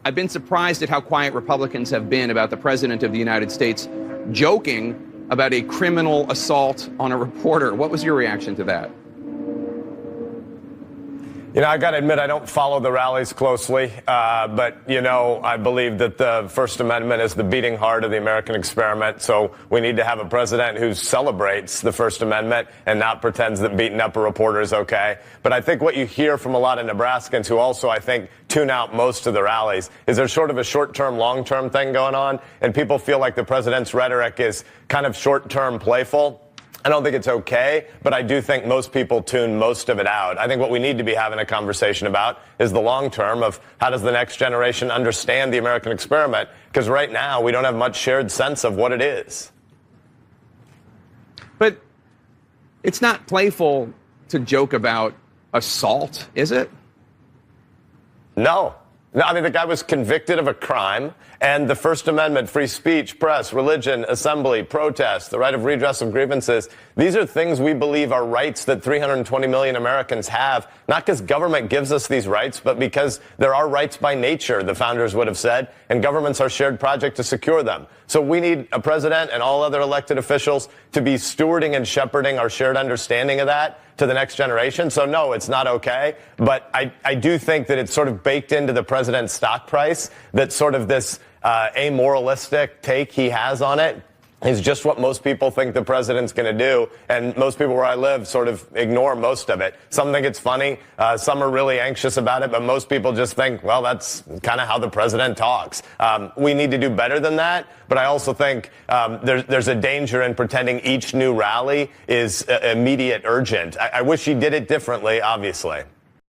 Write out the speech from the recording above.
I've been surprised at how quiet Republicans have been about the president of the United States joking about a criminal assault on a reporter. What was your reaction to that? You know, I got to admit, I don't follow the rallies closely, but, you know, I believe that the First Amendment is the beating heart of the American experiment. So we need to have a president who celebrates the First Amendment and not pretends that beating up a reporter is okay. But I think what you hear from a lot of Nebraskans who also, I think, tune out most of the rallies is there's sort of a short-term, long-term thing going on, and people feel like the president's rhetoric is kind of short-term playful. I don't think it's okay, but I do think most people tune most of it out. I think what we need to be having a conversation about is the long term of how does the next generation understand the American experiment? Because right now we don't have much shared sense of what it is. But it's not playful to joke about assault, is it? No. No, I mean, the guy was convicted of a crime, and the First Amendment, free speech, press, religion, assembly, protest, the right of redress of grievances, these are things we believe are rights that 320 million Americans have, not because government gives us these rights, but because there are rights by nature, the founders would have said, and government's our shared project to secure them. So we need a president and all other elected officials to be stewarding and shepherding our shared understanding of that to the next generation. So no, it's not okay. But I do think that it's sort of baked into the president's stock price that sort of this amoralistic take he has on it is just what most people think the president's going to do. And most people where I live sort of ignore most of it. Some think it's funny. Some are really anxious about it. But most people just think, well, that's kind of how the president talks. We need to do better than that. But I also think there's a danger in pretending each new rally is immediate urgent. I wish he did it differently, obviously.